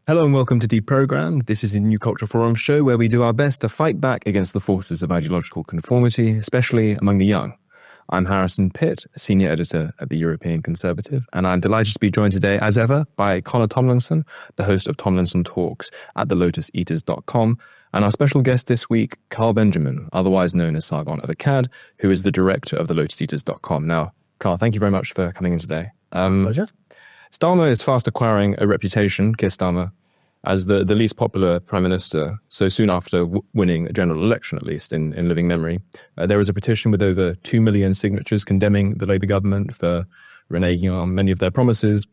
Hello and welcome to Deprogrammed. This is a New Culture Forum show where we do our best to fight back against the forces of ideological conformity, especially among the young. I'm Harrison Pitt, senior editor at the European Conservative, and I'm delighted to be joined today, as ever, by Connor Tomlinson, the host of Tomlinson Talks at the LotusEaters.com, and our special guest this week, Carl Benjamin, otherwise known as Sargon of Akkad, who is the director of the LotusEaters.com. Now, Carl, thank you very much for coming in today. Pleasure. Starmer is fast acquiring a reputation, Keir Starmer, as the least popular prime minister, so soon after winning a general election, at least in living memory. There was a petition with over 2 million signatures condemning the Labour government for reneging on many of their promises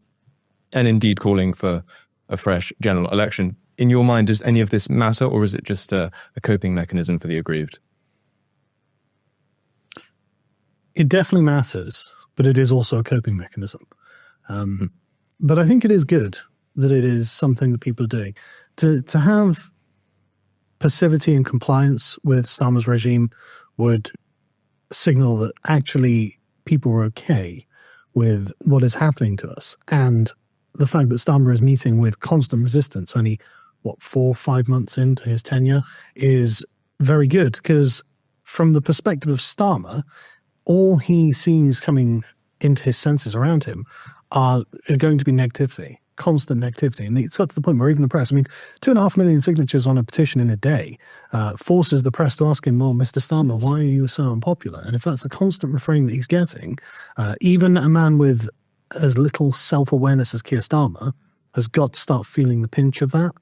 and indeed calling for a fresh general election. In your mind, does any of this matter, or is it just a coping mechanism for the aggrieved? It definitely matters, but it is also a coping mechanism. But I think it is good that it is something that people are doing. To have passivity and compliance with Starmer's regime would signal that actually people are okay with what is happening to us. And the fact that Starmer is meeting with constant resistance, only, 4 or 5 months into his tenure, is very good, because from the perspective of Starmer, all he sees coming into his senses around him are going to be negativity, constant negativity. And it's got to the point where even the press, 2.5 million signatures on a petition in a day forces the press to ask him, well, Mr. Starmer, why are you so unpopular? And if that's the constant refrain that he's getting, even a man with as little self-awareness as Keir Starmer has got to start feeling the pinch of that.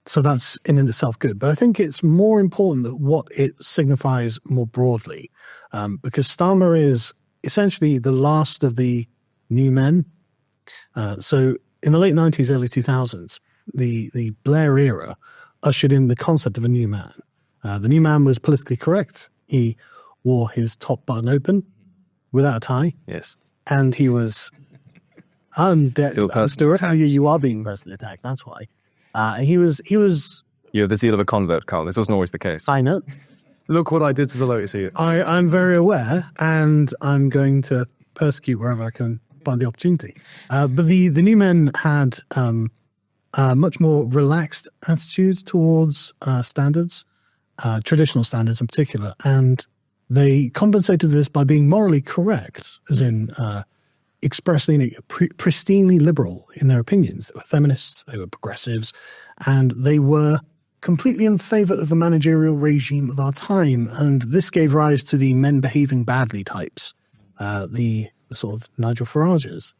So that's in itself good. But I think it's more important that what it signifies more broadly, because Starmer is essentially the last of the new men. So in the late 90s, early 2000s, the Blair era ushered in the concept of a new man. The new man was politically correct. He wore his top button open without a tie. Yes. And he was... to tell you, you are being personally attacked. That's why. He was... You have the zeal of a convert, Carl. This wasn't always the case. I know. Look what I did to the Lotus Eaters. I'm very aware, and I'm going to persecute wherever I can find the opportunity. But the new men had a much more relaxed attitude towards standards, traditional standards in particular, and they compensated this by being morally correct, as in expressly pristinely liberal in their opinions. They were feminists, they were progressives, and they were completely in favor of the managerial regime of our time. And this gave rise to the men behaving badly types, the sort of Nigel Farages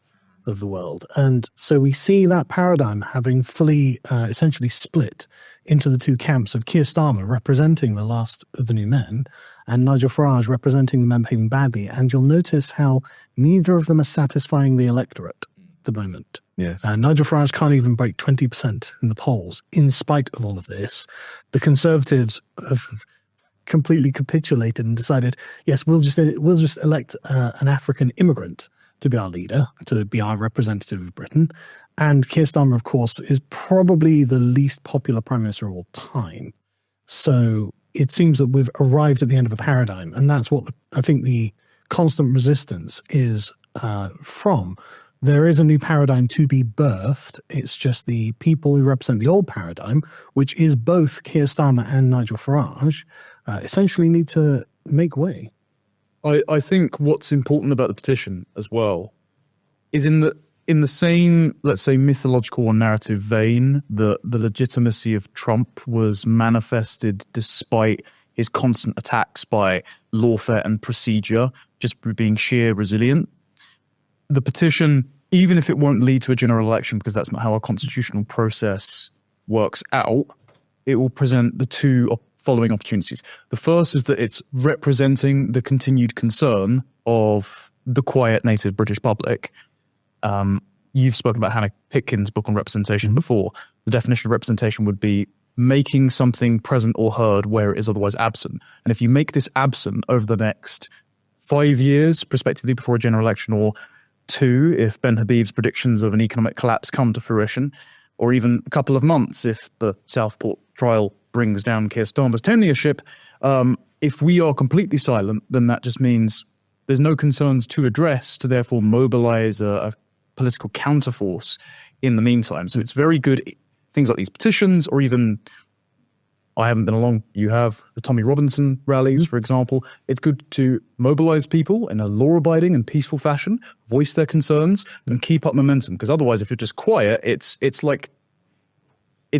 of the world. And so we see that paradigm having fully essentially split into the two camps of Keir Starmer representing the last of the new men and Nigel Farage representing the men behaving badly. And you'll notice how neither of them are satisfying the electorate at the moment. Yes. Nigel Farage can't even break 20% in the polls. In spite of all of this, the Conservatives have completely capitulated and decided, yes, we'll just elect an African immigrant to be our leader, to be our representative of Britain. And Keir Starmer, of course, is probably the least popular prime minister of all time. So it seems that we've arrived at the end of a paradigm, and that's what I think the constant resistance is from. There is a new paradigm to be birthed. It's just the people who represent the old paradigm, which is both Keir Starmer and Nigel Farage, essentially need to make way. I think what's important about the petition as well is in the same, let's say, mythological or narrative vein, the legitimacy of Trump was manifested despite his constant attacks by lawfare and procedure, just being sheer resilient. The petition, even if it won't lead to a general election, because that's not how our constitutional process works out, it will present the two following opportunities. The first is that it's representing the continued concern of the quiet native British public. You've spoken about Hannah Pitkin's book on representation before. The definition of representation would be making something present or heard where it is otherwise absent. And if you make this absent over the next 5 years, prospectively before a general election, or 2, if Ben Habib's predictions of an economic collapse come to fruition, or even a couple of months if the Southport trial brings down Keir Starmer's tenureship, if we are completely silent, then that just means there's no concerns to address, to therefore mobilize a political counterforce in the meantime. So it's very good. Things like these petitions, or even, I haven't been along, you have the Tommy Robinson rallies, for example. It's good to mobilize people in a law-abiding and peaceful fashion, voice their concerns, and keep up momentum. Because otherwise, if you're just quiet, it's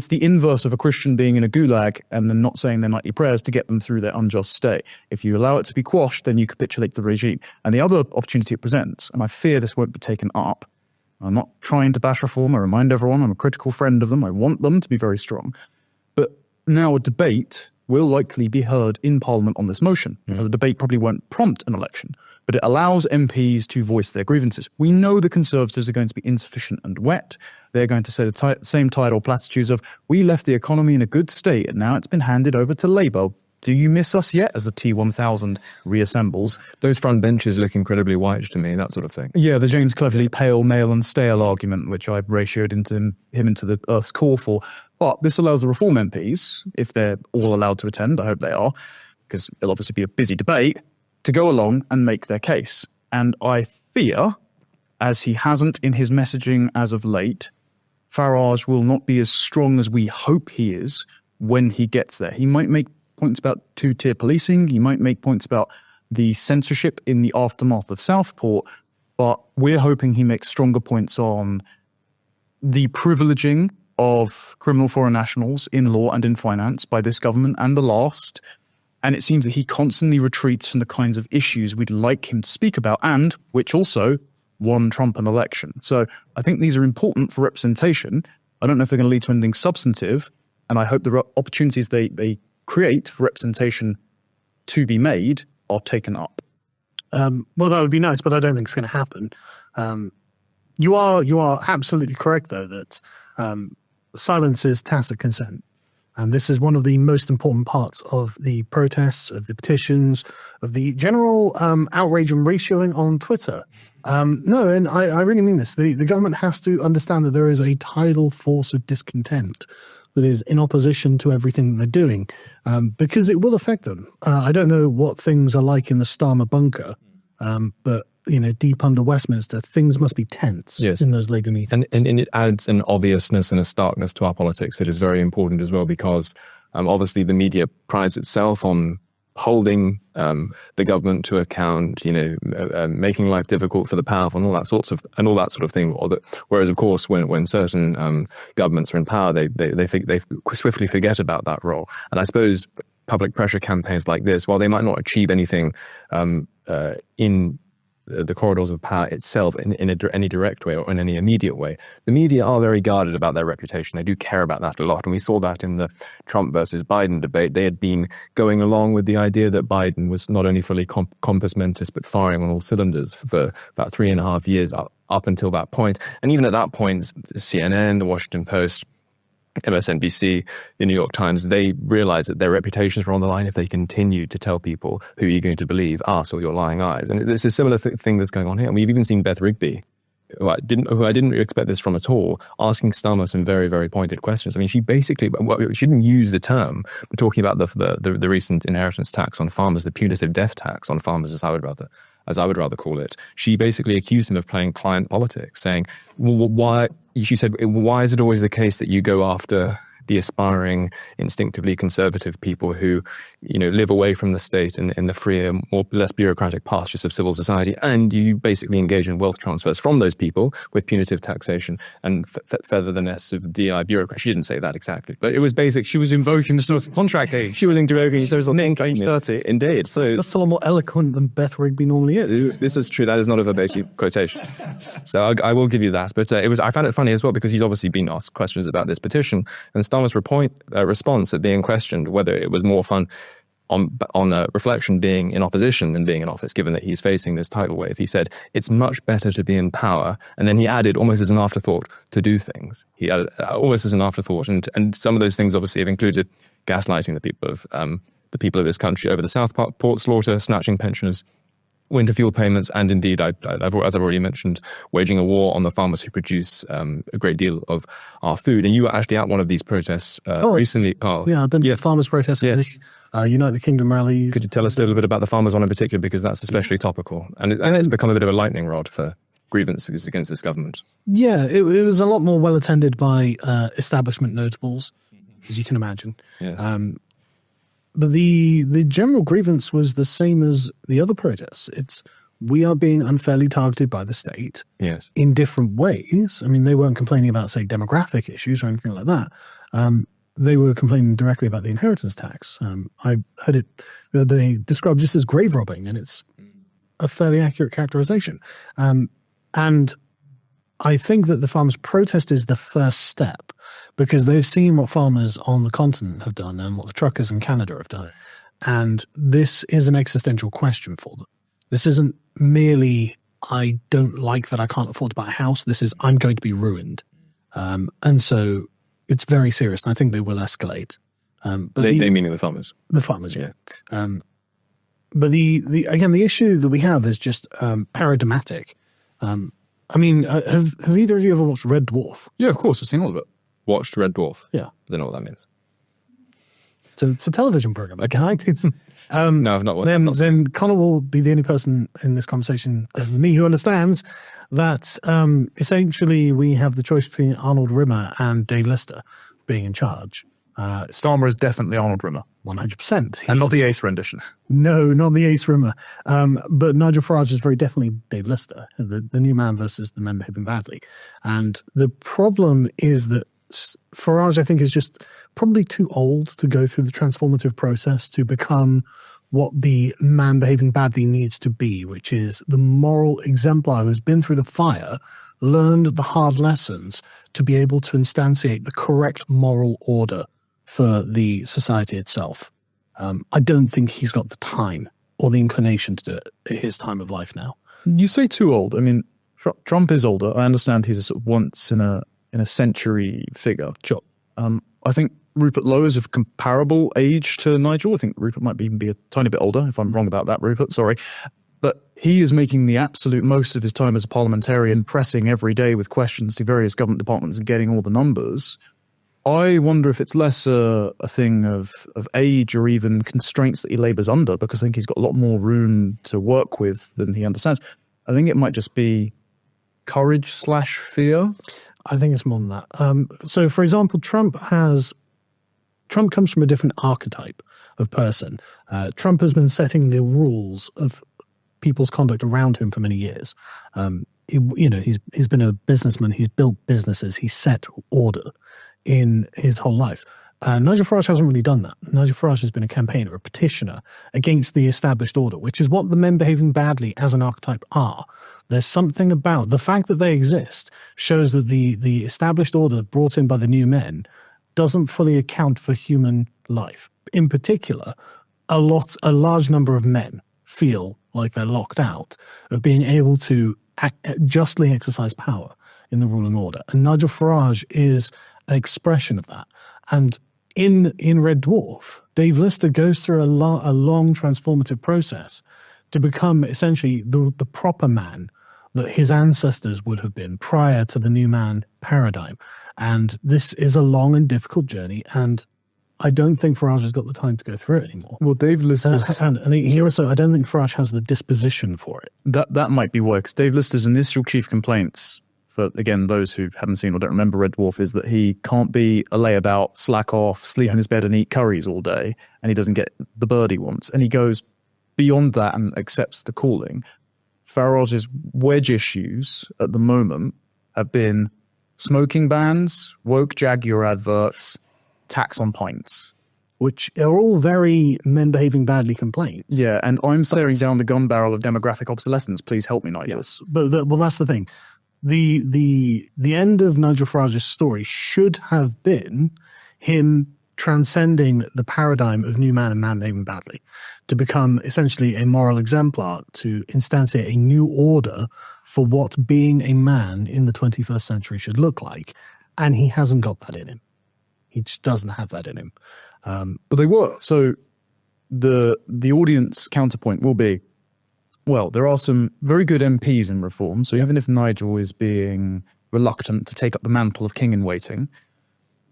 the inverse of a Christian being in a gulag and then not saying their nightly prayers to get them through their unjust stay. If you allow it to be quashed, then you capitulate to the regime. And the other opportunity it presents, and I fear this won't be taken up, I'm not trying to bash reform. I remind everyone I'm a critical friend of them. I want them to be very strong. But now a debate will likely be heard in Parliament on this motion. The debate probably won't prompt an election, but it allows MPs to voice their grievances. We know the Conservatives are going to be insufficient and wet. They're going to say the same tidal platitudes of, we left the economy in a good state and now it's been handed over to Labour. Do you miss us yet? As the T1000 reassembles. Those front benches look incredibly white to me, that sort of thing. Yeah, the James Cleverly pale, male and stale argument, which I ratioed him into the Earth's core for. But this allows the Reform MPs, if they're all allowed to attend, I hope they are, because it'll obviously be a busy debate, to go along and make their case. And I fear, as he hasn't in his messaging as of late, Farage will not be as strong as we hope he is when he gets there. He might make points about two-tier policing. He might make points about the censorship in the aftermath of Southport, but we're hoping he makes stronger points on the privileging of criminal foreign nationals in law and in finance by this government and the last. And it seems that he constantly retreats from the kinds of issues we'd like him to speak about, and which also won Trump an election. So I think these are important for representation. I don't know if they're going to lead to anything substantive, and I hope the opportunities they create for representation to be made are taken up. Well, that would be nice, but I don't think it's going to happen. You are absolutely correct, though, that silence is tacit consent. And this is one of the most important parts of the protests, of the petitions, of the general outrage and ratioing on Twitter. No, and I really mean this. The government has to understand that there is a tidal force of discontent that is in opposition to everything they're doing, because it will affect them. I don't know what things are like in the Starmer bunker, but deep under Westminster, things must be tense in those Labour meetings. And it adds an obviousness and a starkness to our politics that is very important as well, because obviously the media prides itself on holding the government to account, making life difficult for the powerful and all that sort of thing. Whereas, of course, when certain governments are in power, they swiftly forget about that role. And I suppose public pressure campaigns like this, while they might not achieve anything in the corridors of power itself in any direct way or in any immediate way, the media are very guarded about their reputation. They do care about that a lot. And we saw that in the Trump versus Biden debate. They had been going along with the idea that Biden was not only fully compos mentis, but firing on all cylinders for about 3.5 years up until that point. And even at that point, CNN, the Washington Post, MSNBC, the New York Times, they realized that their reputations were on the line if they continued to tell people, who are you going to believe, us or your lying eyes? And it's a similar thing that's going on here. And we've even seen Beth Rigby, who I didn't expect this from at all, asking Starmer some very, very pointed questions. I mean, she basically, she didn't use the term, but talking about the recent inheritance tax on farmers, the punitive death tax on farmers, as I would rather call it. She basically accused him of playing client politics, saying, well, why is it always the case that you go after the aspiring, instinctively conservative people who, live away from the state in the freer, less bureaucratic pastures of civil society, and you basically engage in wealth transfers from those people with punitive taxation and feather the nests of DI bureaucrats. She didn't say that exactly, but it was basic. She was invoking the social contract age. She was invoking social age 30. Indeed. So that's a lot more eloquent than Beth Rigby normally is. This is true. That is not a verbatim quotation. So I will give you that. But I found it funny as well, because he's obviously been asked questions about this petition, and Starmer's response at being questioned whether it was more fun on reflection being in opposition than being in office, given that he's facing this tidal wave. He said, it's much better to be in power. And then he added, almost as an afterthought, to do things. He added almost as an afterthought. And some of those things obviously have included gaslighting the people of this country over the Southport slaughter, snatching pensioners, winter fuel payments, and indeed, as I've already mentioned, waging a war on the farmers who produce a great deal of our food. And you were actually at one of these protests recently, Carl. Yeah, I've been to farmers' protests at the United Kingdom rallies. Could you tell us a little bit about the farmers one in particular, because that's especially topical, and it's become a bit of a lightning rod for grievances against this government. Yeah, it was a lot more well attended by establishment notables, as you can imagine. Yes. But the general grievance was the same as the other protests. It's we are being unfairly targeted by the state Yes. in different ways. I mean, they weren't complaining about, say, demographic issues or anything like that. They were complaining directly about the inheritance tax. I heard it, they described just as grave robbing, and it's a fairly accurate characterization. And I think that the farmers' protest is the first step because they've seen what farmers on the continent have done and what the truckers in Canada have done. And this is an existential question for them. This isn't merely, I don't like that I can't afford to buy a house. This is, I'm going to be ruined. And so it's very serious, and I think they will escalate. But They meaning the farmers. the farmers, yeah. But the issue that we have is just paradigmatic. I mean, have either of you ever watched Red Dwarf? Yeah, of course, I've seen all of it. Watched Red Dwarf. Yeah. I don't know what that means. It's a television program. Okay, No, I've not watched. then Connor will be the only person in this conversation, other than me, who understands that essentially we have the choice between Arnold Rimmer and Dave Lister being in charge. Starmer is definitely Arnold Rimmer. 100%. And not the Ace rendition. No, not the Ace Rimmer. But Nigel Farage is very definitely Dave Lister, the new man versus the men behaving badly. And the problem is that Farage, I think, is just probably too old to go through the transformative process to become what the man behaving badly needs to be, which is the moral exemplar who's been through the fire, learned the hard lessons to be able to instantiate the correct moral order for the society itself. I don't think he's got the time or the inclination to do it at his time of life now. You say too old. I mean, Trump is older. I understand he's a sort of once in a century figure. Sure. I think Rupert Lowe is of comparable age to Nigel. I think Rupert might even be a tiny bit older. If I'm wrong about that, Rupert, sorry. But he is making the absolute most of his time as a parliamentarian, pressing every day with questions to various government departments and getting all the numbers. I wonder if it's less a thing of age or even constraints that he labours under, because I think he's got a lot more room to work with than he understands. I think it might just be courage/fear. I think it's more than that. So, for example, Trump comes from a different archetype of person. Trump has been setting the rules of people's conduct around him for many years. He's been a businessman. He's built businesses. He's set order in his whole life. Nigel Farage hasn't really done that. Nigel Farage has been a campaigner, a petitioner against the established order, which is what the men behaving badly as an archetype are. There's something about the fact that they exist shows that the established order brought in by the new men doesn't fully account for human life. In particular, a large number of men feel like they're locked out of being able to justly exercise power in the ruling order. And Nigel Farage is an expression of that. And in Red Dwarf, Dave Lister goes through a long transformative process to become essentially the proper man that his ancestors would have been prior to the new man paradigm. And this is a long and difficult journey, and I don't think Farage has got the time to go through it anymore. Well, Dave Lister, and he also, I don't think Farage has the disposition for it. that might be why, because Dave Lister's initial chief complaints, for again those who haven't seen or don't remember Red Dwarf, is that he can't be a layabout, slack off, sleep in his bed and eat curries all day, and he doesn't get the bird he wants. And he goes beyond that and accepts the calling. Farage's wedge issues at the moment have been smoking bans, woke Jaguar adverts, tax on pints. Which are all very men behaving badly complaints. Yeah, and I'm staring down the gun barrel of demographic obsolescence. Please help me, Nigel. Yes, but that's the thing. The end of Nigel Farage's story should have been him transcending the paradigm of new man and man behaving badly to become essentially a moral exemplar, to instantiate a new order for what being a man in the 21st century should look like. And he hasn't got that in him. He just doesn't have that in him. But they were. So the audience counterpoint will be, well, there are some very good MPs in reform. So even if Nigel is being reluctant to take up the mantle of king in waiting,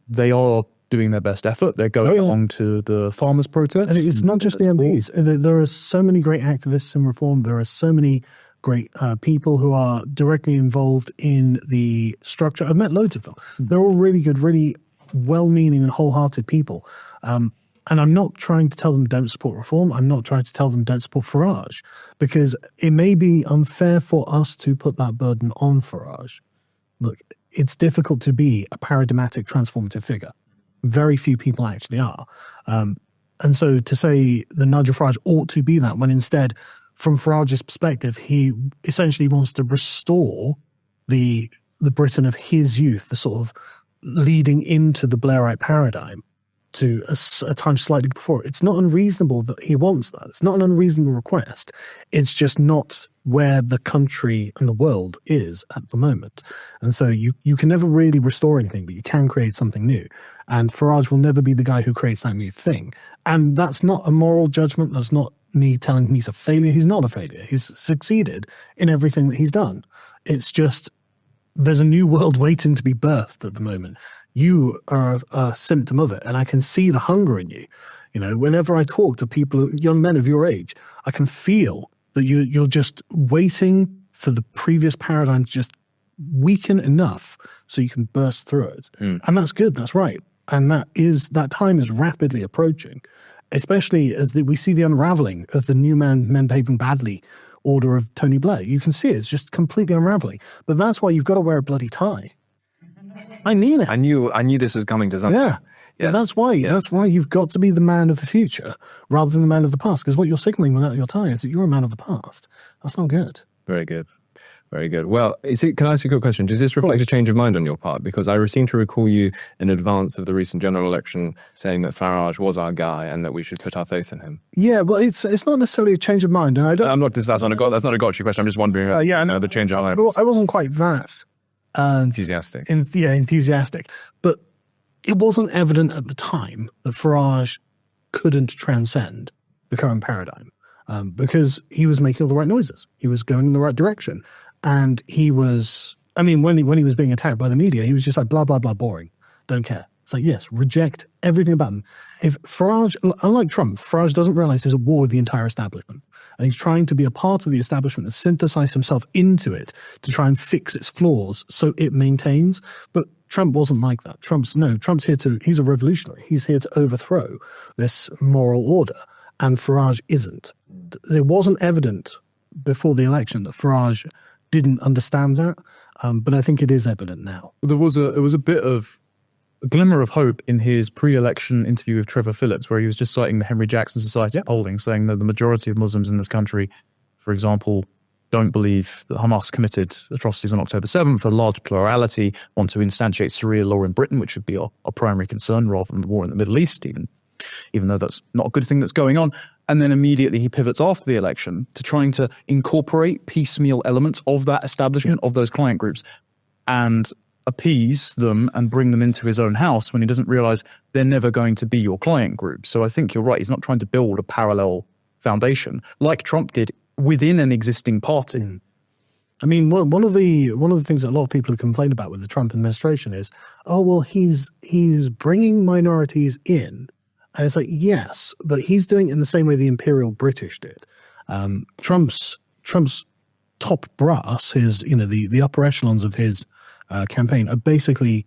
they are doing their best effort. They're going along to the farmers' protests. And it's not just the MPs. There are so many great activists in reform. There are so many great people who are directly involved in the structure. I've met loads of them. They're all really good, really well-meaning and wholehearted people. And I'm not trying to tell them don't support reform. I'm not trying to tell them don't support Farage, because it may be unfair for us to put that burden on Farage. Look, it's difficult to be a paradigmatic transformative figure. Very few people actually are. And so to say the Nigel Farage ought to be that, when instead, from Farage's perspective, he essentially wants to restore the Britain of his youth, the sort of leading into the Blairite paradigm, to a time slightly before. It's not unreasonable that he wants that. It's not an unreasonable request. It's just not where the country and the world is at the moment. And so you can never really restore anything, but you can create something new. And Farage will never be the guy who creates that new thing. And that's not a moral judgment. That's not me telling him he's a failure. He's not a failure. He's succeeded in everything that he's done. It's just there's a new world waiting to be birthed at the moment. You are a symptom of it, and I can see the hunger in you. You know, whenever I talk to people, young men of your age, I can feel that you're just waiting for the previous paradigm to just weaken enough so you can burst through it. And that's good, that's right. And that time is rapidly approaching, especially as we see the unraveling of the new men behaving badly order of Tony Blair. You can see it's just completely unraveling. But that's why you've got to wear a bloody tie. I mean it. I knew this was coming to something. Yeah. Yeah, that's why you've got to be the man of the future rather than the man of the past. Because what you're signaling without your tie is that you're a man of the past. That's not good. Very good. Very good. Well, can I ask you a quick question? Does this reflect a change of mind on your part? Because I seem to recall you in advance of the recent general election saying that Farage was our guy and that we should put our faith in him. Yeah, well, it's not necessarily a change of mind, and I don't. That's not a gotcha question. I'm just wondering. The change of mind. I wasn't quite that enthusiastic. Enthusiastic, but it wasn't evident at the time that Farage couldn't transcend the current paradigm because he was making all the right noises. He was going in the right direction. And he was, when he was being attacked by the media, he was just like, blah, blah, blah, boring. Don't care. It's like, yes, reject everything about him. If Farage, unlike Trump, Farage doesn't realize there's a war with the entire establishment. And he's trying to be a part of the establishment and synthesize himself into it to try and fix its flaws so it maintains. But Trump wasn't like that. Trump's he's a revolutionary. He's here to overthrow this moral order. And Farage isn't. It wasn't evident before the election that Farage didn't understand that, but I think it is evident now. There was a bit of a glimmer of hope in his pre-election interview with Trevor Phillips, where he was just citing the Henry Jackson Society polling, saying that the majority of Muslims in this country, for example, don't believe that Hamas committed atrocities on October 7th. A large plurality want to instantiate Sharia law in Britain, which should be our primary concern rather than the war in the Middle East, even though that's not a good thing that's going on. And then immediately he pivots after the election to trying to incorporate piecemeal elements of that establishment, of those client groups, and appease them and bring them into his own house when he doesn't realize they're never going to be your client group. So I think you're right. He's not trying to build a parallel foundation like Trump did within an existing party. I mean, one of the things that a lot of people have complained about with the Trump administration is, he's bringing minorities in. And it's like, yes, but he's doing it in the same way the Imperial British did. Trump's top brass, the upper echelons of his campaign are basically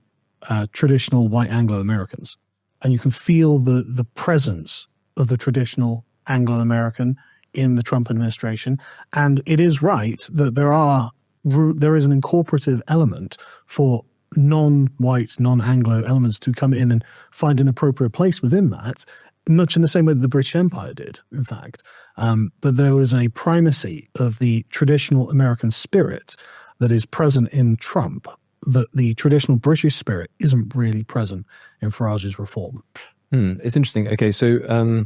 traditional white Anglo-Americans. And you can feel the presence of the traditional Anglo-American in the Trump administration. And it is right that there is an incorporative element for non-white, non-Anglo elements to come in and find an appropriate place within that, much in the same way that the British Empire did, in fact. But there was a primacy of the traditional American spirit that is present in Trump, that the traditional British spirit isn't really present in Farage's reform. It's interesting. Okay, so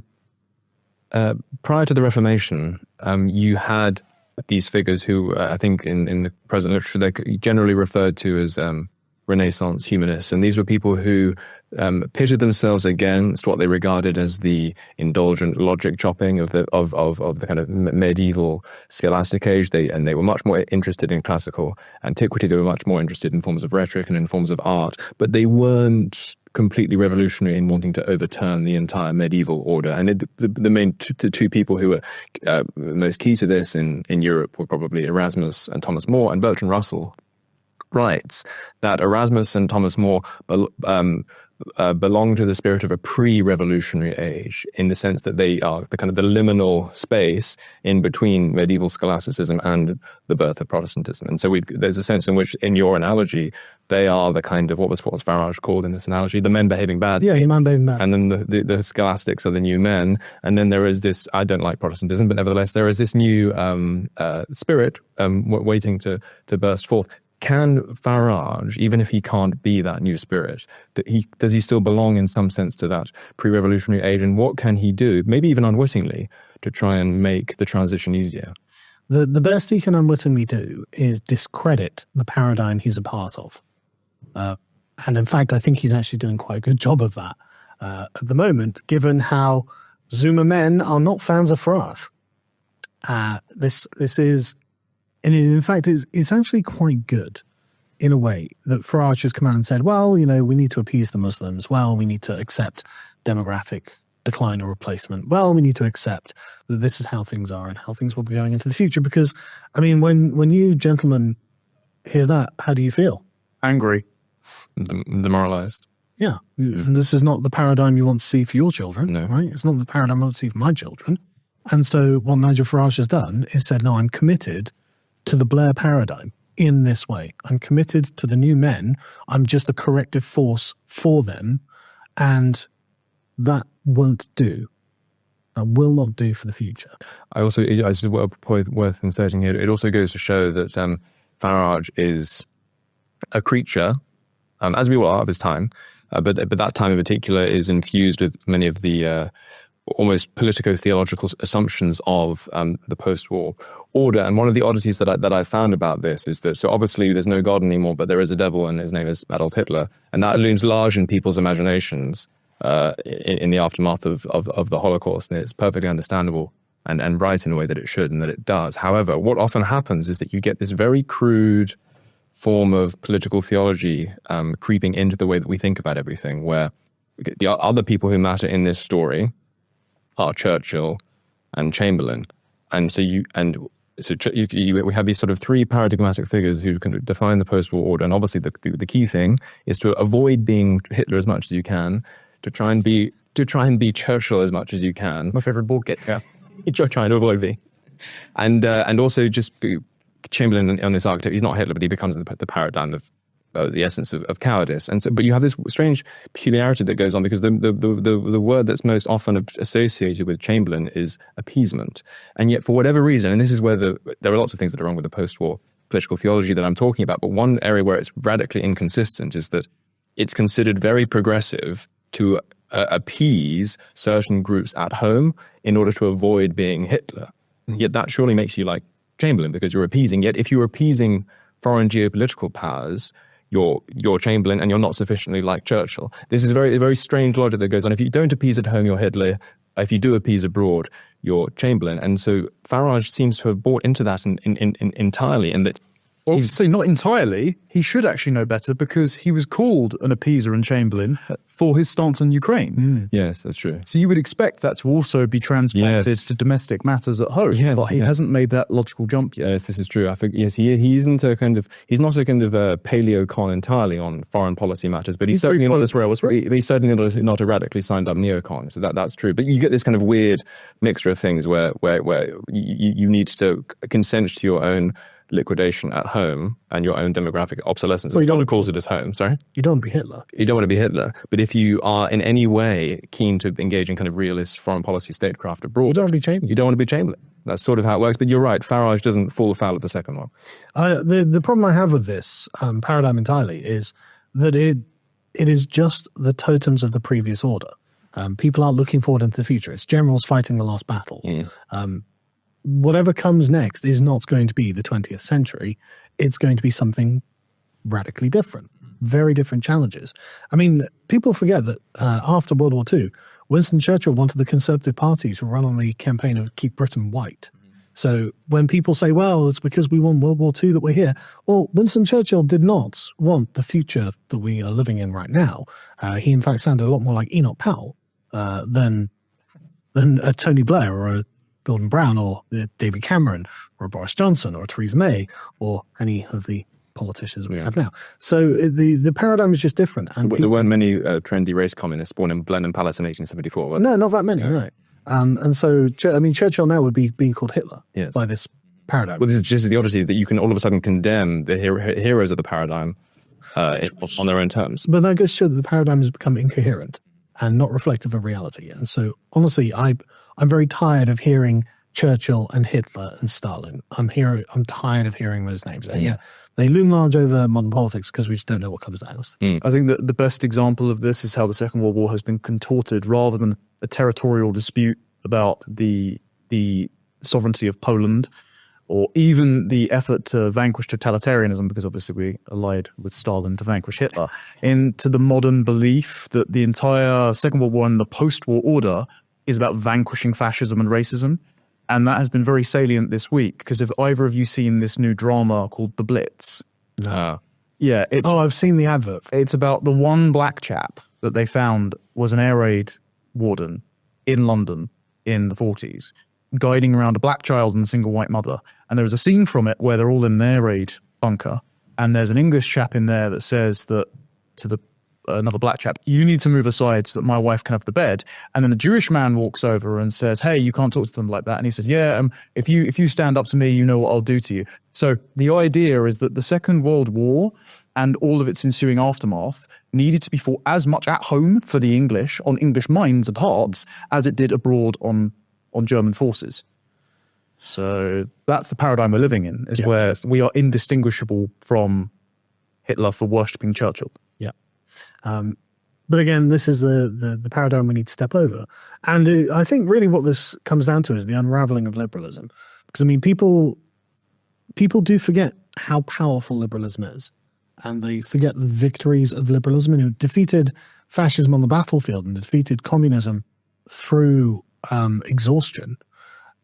prior to the Reformation, you had these figures who I think in the present literature they're generally referred to as Renaissance humanists, and these were people who pitted themselves against what they regarded as the indulgent logic chopping of the kind of medieval scholastic age. They were much more interested in classical antiquity. They were much more interested in forms of rhetoric and in forms of art, but they weren't completely revolutionary in wanting to overturn the entire medieval order. And the main two people who were most key to this in Europe were probably Erasmus and Thomas More. And Bertrand Russell writes that Erasmus and Thomas More belong to the spirit of a pre-revolutionary age, in the sense that they are the kind of the liminal space in between medieval scholasticism and the birth of Protestantism. And so there's a sense in which, in your analogy, they are the kind of, what was Farage called in this analogy, the men behaving bad. Yeah, man behaving bad. And then the scholastics are the new men. And then there is this, I don't like Protestantism, but nevertheless, there is this new spirit waiting to burst forth. Can Farage, even if he can't be that new spirit, does he still belong in some sense to that pre-revolutionary age? And what can he do, maybe even unwittingly, to try and make the transition easier? The best he can unwittingly do is discredit the paradigm he's a part of. And in fact, I think he's actually doing quite a good job of that at the moment, given how Zuma men are not fans of Farage. This is... And in fact, it's actually quite good, in a way, that Farage has come out and said, well, we need to appease the Muslims. Well, we need to accept demographic decline or replacement. Well, we need to accept that this is how things are and how things will be going into the future. Because, I mean, when you gentlemen hear that, how do you feel? Angry. Demoralized. Yeah. And this is not the paradigm you want to see for your children, no. Right? It's not the paradigm I want to see for my children. And so what Nigel Farage has done is said, no, I'm committed to the Blair paradigm in this way. I'm committed to the new men. I'm just a corrective force for them. And that won't do. That will not do for the future. Worth inserting here, it also goes to show that Farage is a creature, as we all are of his time, but that time in particular is infused with many of the almost politico-theological assumptions of the post-war order. And one of the oddities that I found about this is that, so obviously there's no God anymore, but there is a devil, and his name is Adolf Hitler. And that looms large in people's imaginations in the aftermath of the Holocaust. And it's perfectly understandable and right in a way that it should and that it does. However, what often happens is that you get this very crude form of political theology creeping into the way that we think about everything, where the other people who matter in this story are Churchill and Chamberlain. And so we have these sort of three paradigmatic figures who can define the post-war order. And obviously the key thing is to avoid being Hitler as much as you can, to try and be Churchill as much as you can. My favorite book, yeah. You're trying to avoid being. And also just Chamberlain on this archetype, he's not Hitler, but he becomes the paradigm of the essence of cowardice. And so, but you have this strange peculiarity that goes on, because the word that's most often associated with Chamberlain is appeasement. And yet, for whatever reason, and this is where there are lots of things that are wrong with the post-war political theology that I'm talking about, but one area where it's radically inconsistent is that it's considered very progressive to appease certain groups at home in order to avoid being Hitler. Yet that surely makes you like Chamberlain, because you're appeasing. Yet if you're appeasing foreign geopolitical powers, you're Chamberlain, and you're not sufficiently like Churchill. This is a very strange logic that goes on. If you don't appease at home, you're Hitler. If you do appease abroad, you're Chamberlain. And so Farage seems to have bought into that entirely, and that Well, so not entirely. He should actually know better, because he was called an appeaser and Chamberlain for his stance on Ukraine. Yes, that's true. So you would expect that to also be transplanted to domestic matters at home. Yes, but he hasn't made that logical jump yet. Yes, this is true. I think he isn't he's not a kind of a paleocon entirely on foreign policy matters, but he's certainly not he's certainly not a radically signed up neocon. So that's true. But you get this kind of weird mixture of things where you need to consent to your own liquidation at home and your own demographic obsolescence. Well, you don't calls it as home. Sorry, you don't want to be Hitler. You don't want to be Hitler. But if you are in any way keen to engage in kind of realist foreign policy statecraft abroad, You don't want to be Chamberlain. you don't want to be Chamberlain. That's sort of how it works. But you're right. Farage doesn't fall foul of the second one. The problem I have with this paradigm entirely is that it is just the totems of the previous order. People aren't looking forward into the future. It's generals fighting the last battle. Whatever comes next is not going to be the 20th century. It's going to be something radically different, very different challenges. I mean, people forget that after World War II, Winston Churchill wanted the Conservative Party to run on the campaign of Keep Britain White. So when people say, well, it's because we won World War II that we're here. Well, Winston Churchill did not want the future that we are living in right now. He, in fact, sounded a lot more like Enoch Powell than a Tony Blair or a Gordon Brown or David Cameron or a Boris Johnson or a Theresa May or any of the politicians we have now. So the paradigm is just different. And there weren't many trendy race communists born in Blenheim Palace in 1874. No, not that many, right. And so, I mean, Churchill now would be being called Hitler by this paradigm. Well, this is just the oddity that you can all of a sudden condemn the heroes of the paradigm on their own terms. But that goes to show that the paradigm has become incoherent and not reflective of reality. And so, honestly, I'm very tired of hearing Churchill and Hitler and Stalin. I'm tired of hearing those names. And yeah, they loom large over modern politics because we just don't know what comes next. I think that the best example of this is how the Second World War has been contorted rather than a territorial dispute about the sovereignty of Poland, or even the effort to vanquish totalitarianism, because obviously we allied with Stalin to vanquish Hitler, into the modern belief that the entire Second World War and the post-war order is about vanquishing fascism and racism. And that has been very salient this week, because have either of you seen this new drama called The Blitz? No. Yeah. I've seen the advert. It's about the one black chap that they found was an air raid warden in London in the 40s, guiding around a black child and a single white mother. And there was a scene from it where they're all in an air raid bunker, and there's an English chap in there that says that to another black chap, you need to move aside so that my wife can have the bed. And then the Jewish man walks over and says, hey, you can't talk to them like that. And he says, yeah, if you stand up to me, you know what I'll do to you. So the idea is that the Second World War and all of its ensuing aftermath needed to be fought as much at home for the English, on English minds and hearts, as it did abroad on German forces. So that's the paradigm we're living in, is where we are indistinguishable from Hitler for worshipping Churchill. Yeah. But again, this is the paradigm we need to step over. And I think really what this comes down to is the unraveling of liberalism. Because, I mean, people do forget how powerful liberalism is. And they forget the victories of liberalism, and who defeated fascism on the battlefield and defeated communism through exhaustion.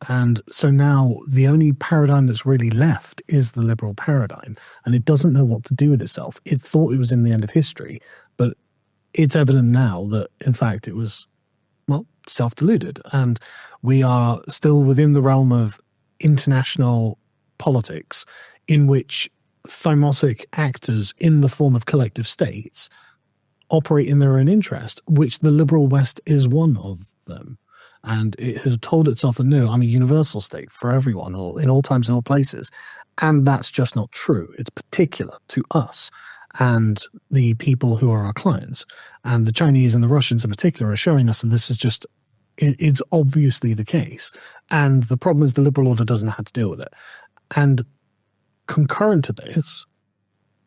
And so now the only paradigm that's really left is the liberal paradigm, and it doesn't know what to do with itself. It thought it was in the end of history, but it's evident now that, in fact, it was, well, self-deluded. And we are still within the realm of international politics in which thymotic actors in the form of collective states operate in their own interest, which the liberal West is one of them. And it has told itself that, no, I'm a universal state for everyone, in all times and all places. And that's just not true. It's particular to us and the people who are our clients. And the Chinese and the Russians in particular are showing us that this is just, it's obviously the case. And the problem is the liberal order doesn't know how to deal with it. And concurrent to this,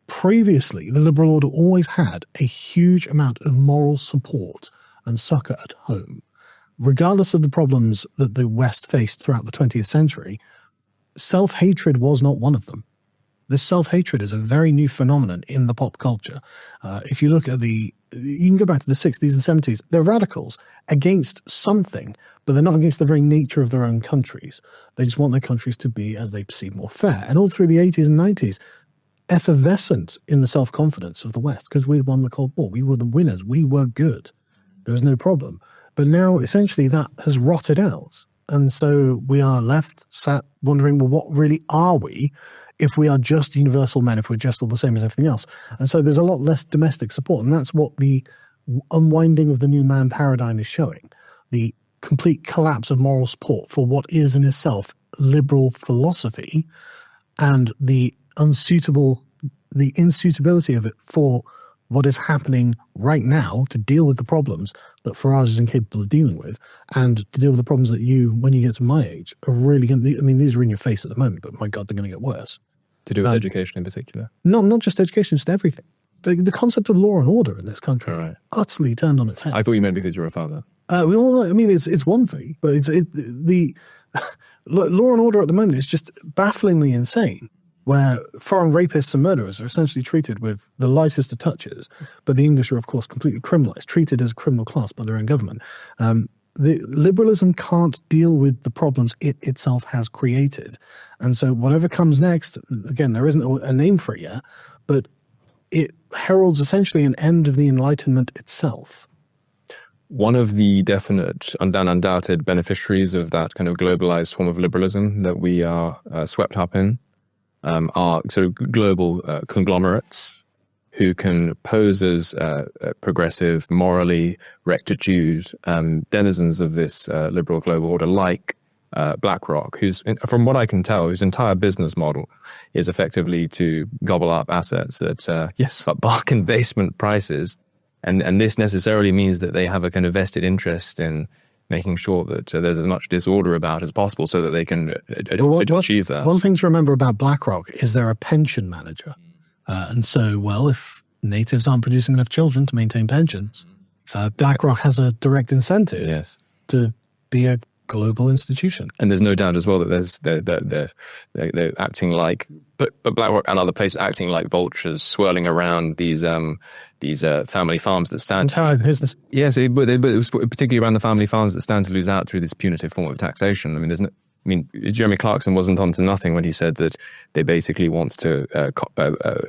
previously, the liberal order always had a huge amount of moral support and succor at home. Regardless of the problems that the West faced throughout the 20th century, self-hatred was not one of them. This self-hatred is a very new phenomenon in the pop culture. If you look at you can go back to the 60s and 70s, they're radicals against something, but they're not against the very nature of their own countries. They just want their countries to be, as they perceive, more fair. And all through the 80s and 90s, effervescent in the self-confidence of the West, because we'd won the Cold War. We were the winners. We were good. There was no problem. But now, essentially, that has rotted out. And so we are left sat wondering, well, what really are we if we are just universal men, if we're just all the same as everything else? And so there's a lot less domestic support. And that's what the unwinding of the new man paradigm is showing. The complete collapse of moral support for what is in itself liberal philosophy, and the insuitability of it for what is happening right now to deal with the problems that Farage is incapable of dealing with, and to deal with the problems that you, when you get to my age, are really going to, I mean, these are in your face at the moment, but my God, they're going to get worse. To do with education in particular? Not just education, just everything. The concept of law and order in this country utterly turned on its head. I thought you meant because you're a father. Well, I mean, it's one thing, but the law and order at the moment is just bafflingly insane, where foreign rapists and murderers are essentially treated with the lightest of touches, but the English are, of course, completely criminalized, treated as a criminal class by their own government. the liberalism can't deal with the problems it itself has created. And so whatever comes next, again, there isn't a name for it yet, but it heralds essentially an end of the Enlightenment itself. One of the definite and undoubted beneficiaries of that kind of globalized form of liberalism that we are swept up in are sort of global conglomerates who can pose as progressive, morally rectitude denizens of this liberal global order, like BlackRock, who's, from what I can tell, whose entire business model is effectively to gobble up assets at bargain basement prices. And this necessarily means that they have a kind of vested interest in making sure that there's as much disorder about as possible so that they can achieve that. One thing to remember about BlackRock is they're a pension manager. And so, well, if natives aren't producing enough children to maintain pensions, so BlackRock has a direct incentive to be a global institution. And there's no doubt as well that they're acting like, but BlackRock and other places acting like vultures, swirling around these family farms that stand. Entire business. Yes, but it was particularly around the family farms that stand to lose out through this punitive form of taxation. I mean, Jeremy Clarkson wasn't onto nothing when he said that they basically want to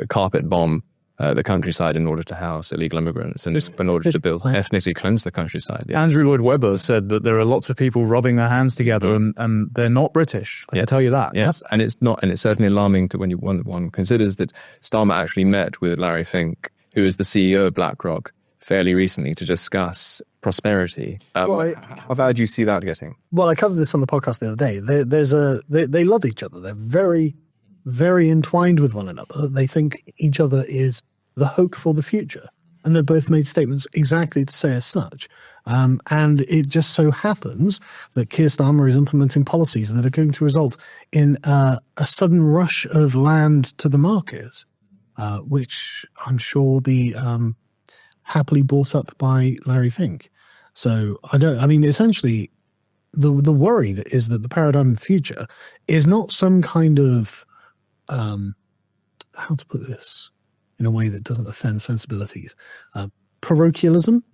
carpet bomb the countryside in order to house illegal immigrants and in order to ethnically cleanse the countryside. Yes. Andrew Lloyd Webber said that there are lots of people rubbing their hands together and they're not British. I can tell you that. Yes, and it's not, and it's certainly alarming to when one considers that Starmer actually met with Larry Fink, who is the CEO of BlackRock, fairly recently to discuss prosperity. How far do you see that getting? Well, I covered this on the podcast the other day. They love each other. They're very, very entwined with one another. They think each other is the hope for the future. And they both made statements exactly to say as such. And it just so happens that Keir Starmer is implementing policies that are going to result in a sudden rush of land to the market, which I'm sure will be happily bought up by Larry Fink. So essentially the worry is that the paradigm of the future is not some kind of, how to put this in a way that doesn't offend sensibilities, parochialism,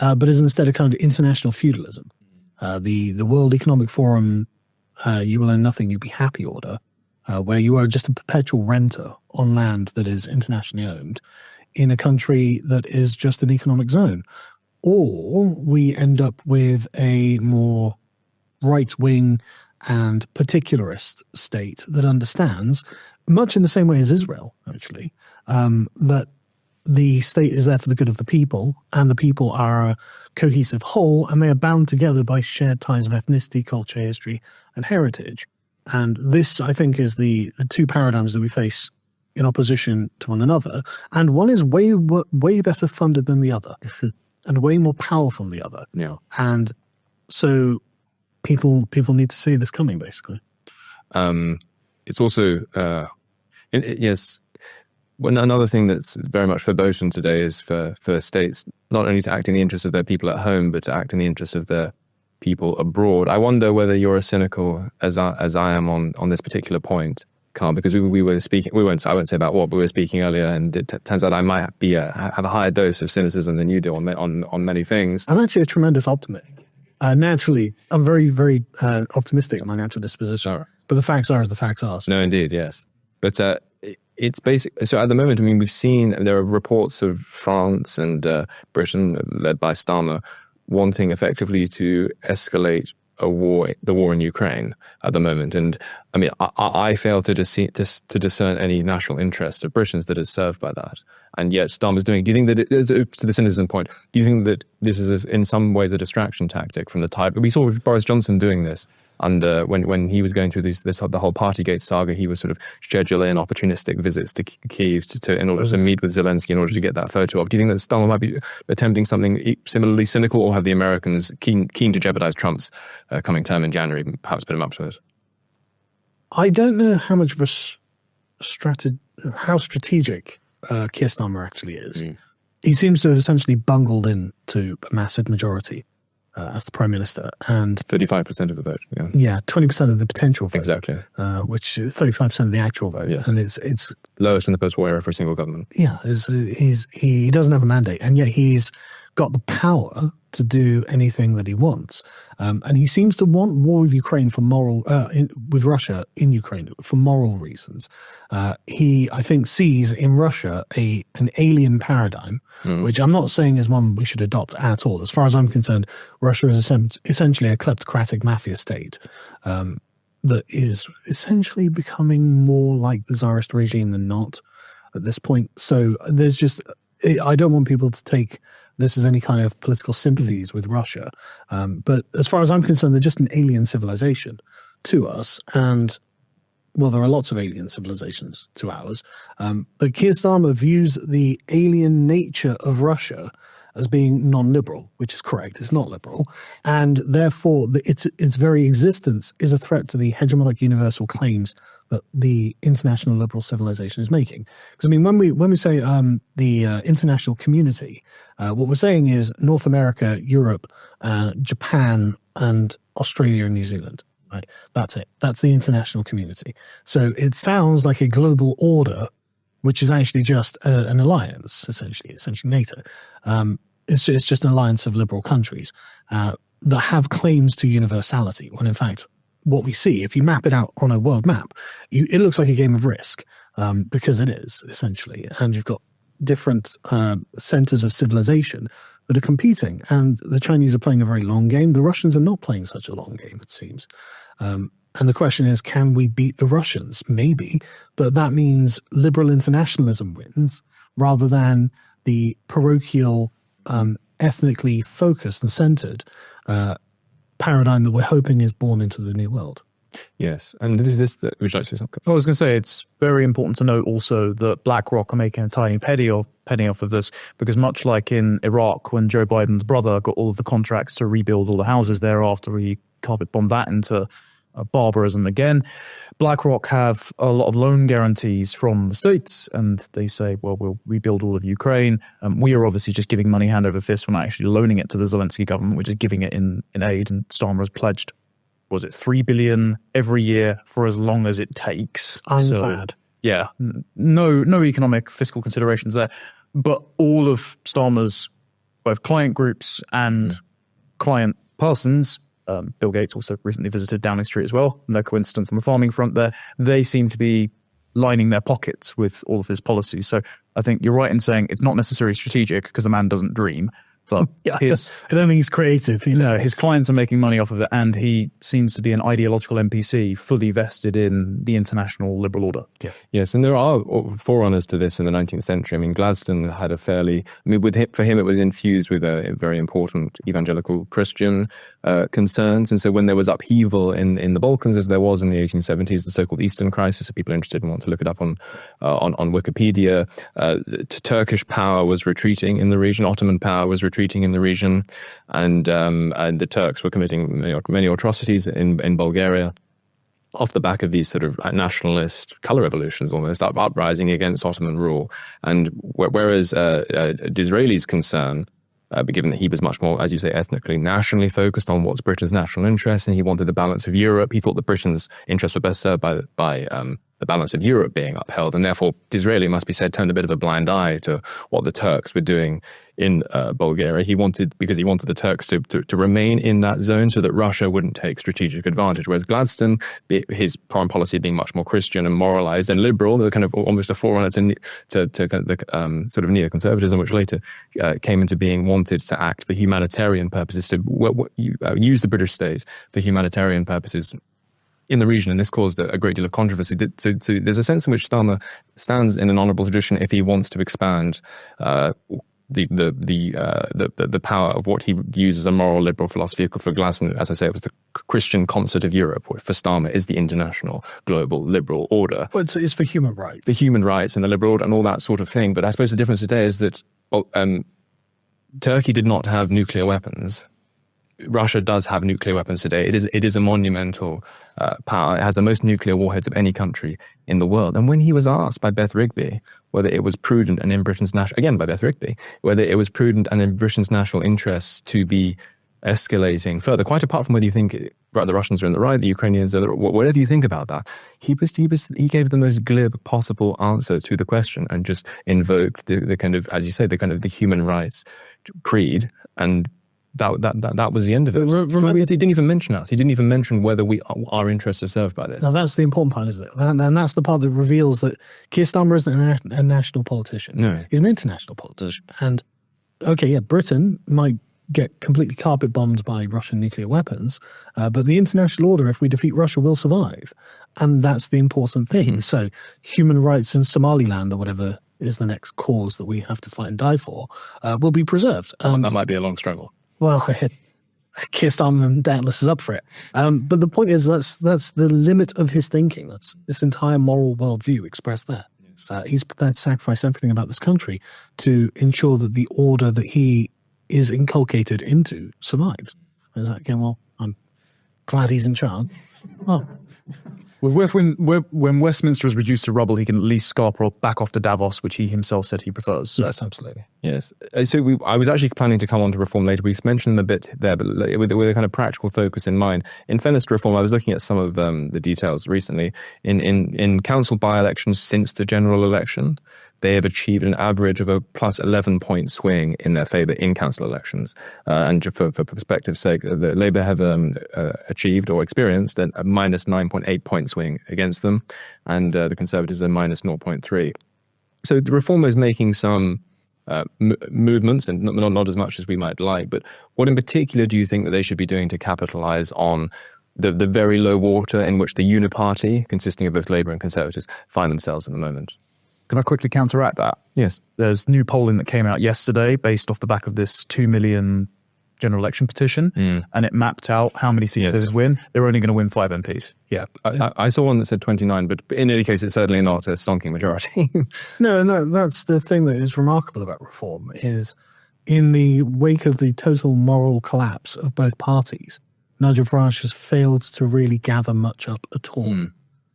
but is instead a kind of international feudalism. The World Economic Forum, you will own nothing, you'll be happy order, where you are just a perpetual renter on land that is internationally owned in a country that is just an economic zone. Or we end up with a more right-wing and particularist state that understands, much in the same way as Israel, actually, that the state is there for the good of the people, and the people are a cohesive whole, and they are bound together by shared ties of ethnicity, culture, history, and heritage. And this, I think, is the two paradigms that we face in opposition to one another. And one is way better funded than the other, and way more powerful than the other. Yeah. And so people need to see this coming, basically. It's also, yes, another thing that's very much verboten today is for states not only to act in the interest of their people at home, but to act in the interest of their people abroad. I wonder whether you're as cynical as I am on this particular point, Carl, because we were speaking, I won't say about what, but we were speaking earlier, and it turns out I might be have a higher dose of cynicism than you do on many things. I'm actually a tremendous optimist. Naturally, I'm very, very optimistic in my natural disposition. Sure. But the facts are as the facts are. No, indeed, yes. But it's basic. So at the moment, I mean, we've seen there are reports of France and Britain, led by Starmer, wanting effectively to escalate the war in Ukraine at the moment. And I mean, I fail to discern any national interest of Britain's that is served by that. And yet Starmer's doing. Do you think that, to the cynicism point, do you think that this is in some ways a distraction tactic from the type we saw with Boris Johnson doing this? And when he was going through the whole Partygate saga, he would sort of schedule in opportunistic visits to Kyiv in order to meet with Zelensky in order to get that photo op. Do you think that Starmer might be attempting something similarly cynical, or have the Americans keen to jeopardize Trump's coming term in January, perhaps put him up to it? I don't know how much of how strategic Keir Starmer actually is. He seems to have essentially bungled into a massive majority as the Prime Minister, and 35% of the vote. Yeah, 20% of the potential vote. Exactly. Which 35% of the actual vote. Yes. And it's lowest in the post-war era for a single government. Yeah, he doesn't have a mandate, and yet he's got the power to do anything that he wants. And he seems to want war with Ukraine for with Russia in Ukraine for moral reasons. He, I think, sees in Russia an alien paradigm, which I'm not saying is one we should adopt at all. As far as I'm concerned, Russia is essentially a kleptocratic mafia state that is essentially becoming more like the Tsarist regime than not at this point. So there's just, I don't want people to take this as any kind of political sympathies with Russia. But as far as I'm concerned, they're just an alien civilization to us. And, well, there are lots of alien civilizations to ours. But Keir Starmer views the alien nature of Russia as being non-liberal, which is correct. It's not liberal. And therefore, its very existence is a threat to the hegemonic universal claims that the international liberal civilization is making. Because, I mean, when we say the international community, what we're saying is North America, Europe, Japan, and Australia and New Zealand. Right? That's it. That's the international community. So it sounds like a global order, which is actually just an alliance, essentially NATO. It's just an alliance of liberal countries that have claims to universality, when in fact, what we see, if you map it out on a world map, it looks like a game of Risk, because it is, essentially. And you've got different centers of civilization that are competing. And the Chinese are playing a very long game. The Russians are not playing such a long game, it seems. And the question is, can we beat the Russians? Maybe, but that means liberal internationalism wins rather than the parochial, ethnically focused and centered paradigm that we're hoping is born into the new world. Yes, and would you like to say something? I was going to say it's very important to note also that BlackRock are making a tiny penny off of this, because much like in Iraq, when Joe Biden's brother got all of the contracts to rebuild all the houses there after he carpet bombed that into barbarism again, BlackRock have a lot of loan guarantees from the States, and they say, well, we'll rebuild all of Ukraine. We are obviously just giving money hand over fist. We're not actually loaning it to the Zelensky government. We're just giving it in aid. And Starmer has pledged, was it $3 billion every year for as long as it takes? Ironclad. So, yeah, no economic fiscal considerations there. But all of Starmer's both client groups and client persons, Bill Gates also recently visited Downing Street as well. No coincidence on the farming front there. They seem to be lining their pockets with all of his policies. So I think you're right in saying it's not necessarily strategic because the man doesn't dream. But yeah, I don't think he's creative. His clients are making money off of it, and he seems to be an ideological NPC fully vested in the international liberal order. Yeah. Yes, and there are forerunners to this in the 19th century. I mean, Gladstone had for him it was infused with a very important evangelical Christian concerns. And so when there was upheaval in the Balkans, as there was in the 1870s, the so-called Eastern Crisis, if people are interested and want to look it up on Wikipedia, Turkish power was retreating in the region, Ottoman power was retreating in the region, and the Turks were committing many atrocities in Bulgaria off the back of these sort of nationalist color revolutions, almost uprising against Ottoman rule. And whereas Disraeli's concern, given that he was much more, as you say, ethnically, nationally focused on what's Britain's national interest, and he wanted the balance of Europe, he thought that Britain's interests were best served by the balance of Europe being upheld, and therefore Disraeli, must be said, turned a bit of a blind eye to what the Turks were doing in Bulgaria. Because he wanted the Turks to remain in that zone so that Russia wouldn't take strategic advantage. Whereas Gladstone, his foreign policy being much more Christian and moralized and liberal, the kind of almost a forerunner to the sort of neoconservatism, which later came into being, wanted to act for humanitarian purposes, to use the British state for humanitarian purposes in the region, and this caused a great deal of controversy. So there's a sense in which Starmer stands in an honourable tradition if he wants to expand the power of what he views as a moral liberal philosophy. For Gladstone, as I say, it was the Christian concert of Europe. For Starmer, is the international global liberal order. Well, it's for human rights. The human rights and the liberal order and all that sort of thing. But I suppose the difference today is that Turkey did not have nuclear weapons. Russia does have nuclear weapons today. It is a monumental power. It has the most nuclear warheads of any country in the world. And when he was asked by Beth Rigby whether it was prudent and in Britain's whether it was prudent and in Britain's national interests to be escalating further, quite apart from whether you think the Russians are in the right, the Ukrainians are whatever you think about that, he gave the most glib possible answer to the question and just invoked the kind of, as you say, the kind of the human rights creed, and that was the end of it. He didn't even mention us. He didn't even mention whether our interests are served by this. Now, that's the important part, isn't it? And that's the part that reveals that Keir Starmer isn't a national politician. No. He's an international politician. And, okay, yeah, Britain might get completely carpet bombed by Russian nuclear weapons, but the international order, if we defeat Russia, will survive. And that's the important thing. So human rights in Somaliland, or whatever is the next cause that we have to fight and die for, will be preserved. That might be a long struggle. Well, Keir Starmer doubtless is up for it. But the point is that's the limit of his thinking. That's this entire moral worldview expressed there. He's prepared to sacrifice everything about this country to ensure that the order that he is inculcated into survives. And it's like, okay, well, I'm glad he's in charge. Oh. When Westminster is reduced to rubble, he can at least Scarborough back off to Davos, which he himself said he prefers. So. Yes, absolutely. Yes. So I was actually planning to come on to reform later. We mentioned them a bit there, but with a kind of practical focus in mind. In fairness to reform, I was looking at some of the details recently. In council by-elections since the general election, they have achieved an average of a plus 11-point swing in their favour in council elections. And for perspective's sake, the Labour have achieved or experienced a minus 9.8 point swing against them, and the Conservatives are minus 0.3. So the Reform is making some movements, and not as much as we might like, but what in particular do you think that they should be doing to capitalise on the very low water in which the Uniparty, consisting of both Labour and Conservatives, find themselves at the moment? Can I quickly counteract that? Yes. There's new polling that came out yesterday based off the back of this 2 million general election petition, and it mapped out how many seats they would win. They're only going to win 5 MPs. Yeah. I saw one that said 29, but in any case, it's certainly not a stonking majority. No, that's the thing that is remarkable about reform is in the wake of the total moral collapse of both parties, Nigel Farage has failed to really gather much up at all.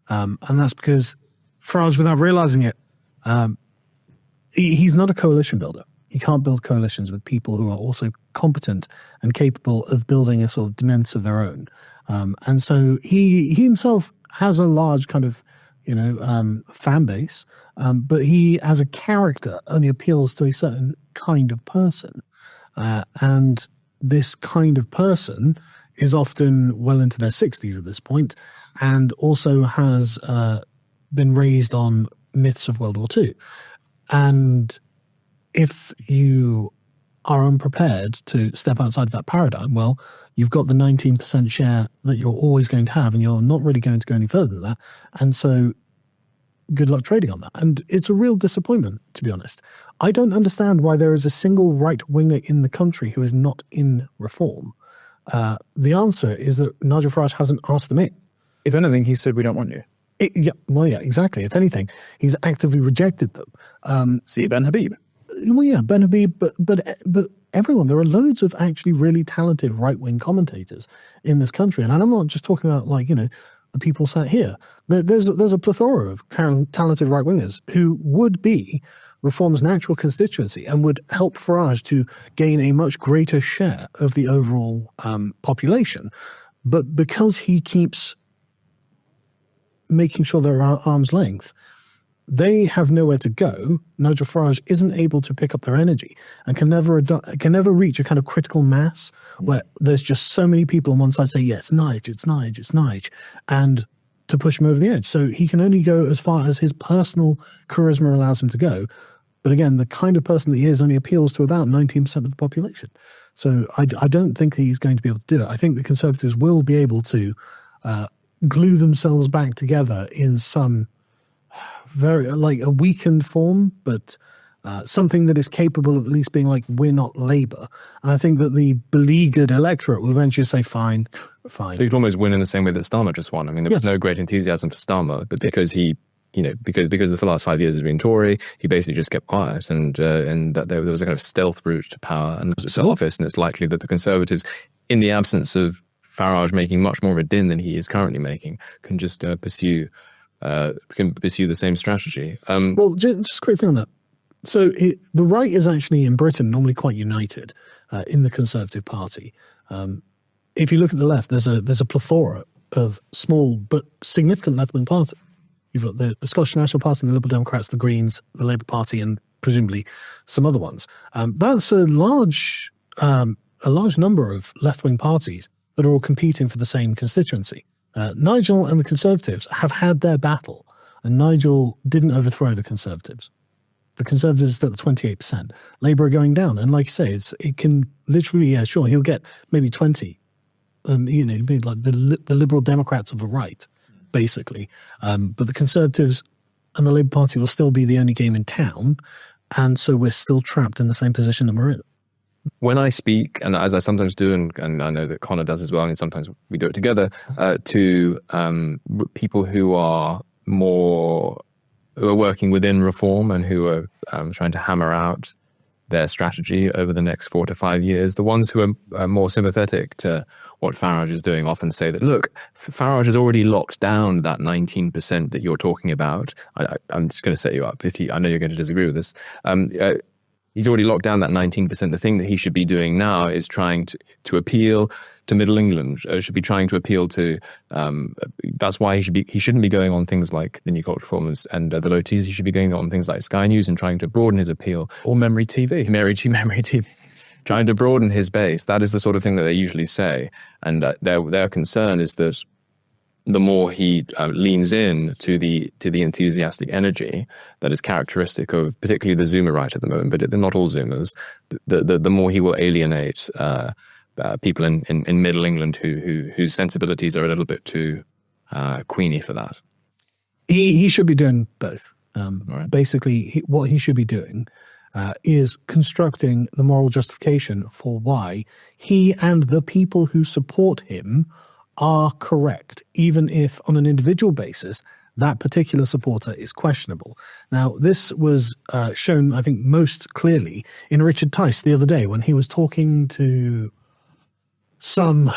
And that's because Farage, without realising it, he's not a coalition builder. He can't build coalitions with people who are also competent and capable of building a sort of dominance of their own. And so he himself has a large kind of, fan base, but he, as a character, only appeals to a certain kind of person. And this kind of person is often well into their 60s at this point, and also has been raised on myths of World War II. And if you are unprepared to step outside of that paradigm, well, you've got the 19% share that you're always going to have, and you're not really going to go any further than that. And so good luck trading on that. And it's a real disappointment, to be honest. I don't understand why there is a single right-winger in the country who is not in reform. The answer is that Nigel Farage hasn't asked them in. If anything, he said, we don't want you. Yeah, exactly. If anything, he's actively rejected them. See Ben Habib. Well, yeah, Ben Habib, but everyone. There are loads of actually really talented right-wing commentators in this country, and I'm not just talking about the people sat here. There's a plethora of talented right-wingers who would be Reform's natural constituency and would help Farage to gain a much greater share of the overall population. But because he keeps making sure they're at arm's length, they have nowhere to go. Nigel Farage isn't able to pick up their energy and can never reach a kind of critical mass where there's just so many people on one side say, yeah, it's Nige, and to push him over the edge. So he can only go as far as his personal charisma allows him to go. But again, the kind of person that he is only appeals to about 19% of the population. So I don't think that he's going to be able to do it. I think the Conservatives will be able to glue themselves back together in some very a weakened form, but something that is capable of at least being we're not Labour. And I think that the beleaguered electorate will eventually say, fine. They could almost win in the same way that Starmer just won. I mean, there was no great enthusiasm for Starmer, but because he, because the last 5 years has been Tory, he basically just kept quiet, and that there was a kind of stealth route to power and office, and it's likely that the Conservatives, in the absence of Farage making much more of a din than he is currently making, can just pursue the same strategy. Well, just a quick thing on that. So the right is actually in Britain normally quite united in the Conservative Party. If you look at the left, there's a plethora of small but significant left-wing parties. You've got the Scottish National Party, the Liberal Democrats, the Greens, the Labour Party, and presumably some other ones. That's a large a large number of left-wing parties that are all competing for the same constituency. Nigel and the Conservatives have had their battle, and Nigel didn't overthrow the Conservatives. The Conservatives are still at 28%. Labour are going down, and like you say, it can literally, yeah, sure, he'll get maybe 20. Be like the Liberal Democrats of the right, basically. But the Conservatives and the Labour Party will still be the only game in town, and so we're still trapped in the same position that we're in. When I speak, and as I sometimes do, and I know that Connor does as well, and sometimes we do it together, to people who are working within reform and who are trying to hammer out their strategy over the next 4 to 5 years, the ones who are more sympathetic to what Farage is doing often say that, look, Farage has already locked down that 19% that you're talking about. I'm just going to set you up. I know you're going to disagree with this. He's already locked down that 19%. The thing that he should be doing now is trying to appeal to Middle England. Should be trying to appeal to. That's why he shouldn't be going on things like the New Culture Reformers and the Lotus Eaters. He should be going on things like Sky News and trying to broaden his appeal. Or Memory TV. Memory TV. Trying to broaden his base. That is the sort of thing that they usually say. And their concern is that the more he leans in to the enthusiastic energy that is characteristic of particularly the Zoomer right at the moment, but not all Zoomers, the more he will alienate people in Middle England whose sensibilities are a little bit too queenie for that. He should be doing both. Right. Basically, what he should be doing is constructing the moral justification for why he and the people who support him are correct, even if on an individual basis that particular supporter is questionable. Now, this was shown, I think, most clearly in Richard Tice the other day when he was talking to some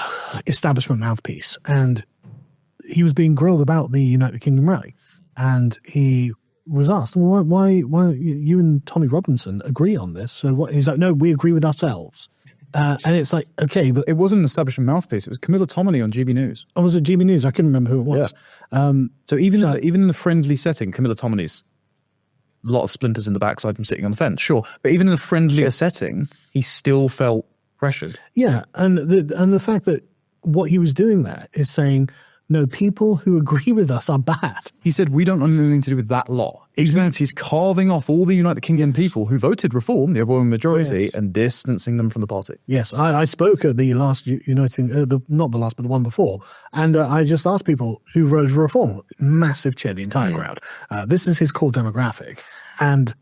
establishment mouthpiece, and he was being grilled about the United Kingdom rally, and he was asked, well, why you and Tommy Robinson agree on this? So what? He's like, no, we agree with ourselves. And it's like, okay, but It wasn't an establishment mouthpiece. It was Camilla Tominey on GB News. oh, was it GB News? I couldn't remember who it was. So even in the friendly setting, Camilla Tominey's a lot of splinters in the backside from sitting on the fence, sure. But even in a friendlier setting, he still felt pressured. Yeah, and the fact that what he was doing there is saying, no, people who agree with us are bad. He said, we don't want anything to do with that law. He's carving off all the United Kingdom people who voted reform, the overwhelming majority, and distancing them from the party. Yes, I spoke at the last not the last, but the one before, and I just asked people who voted for reform. Massive cheer, the entire crowd. This is his core demographic, and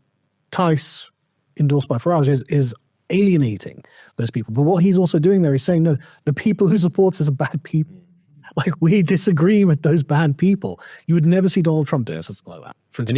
Tice, endorsed by Farage, is alienating those people. But what he's also doing there is saying, no, the people who support us are bad people. Like, we disagree with those bad people. You would never see Donald Trump do something like that.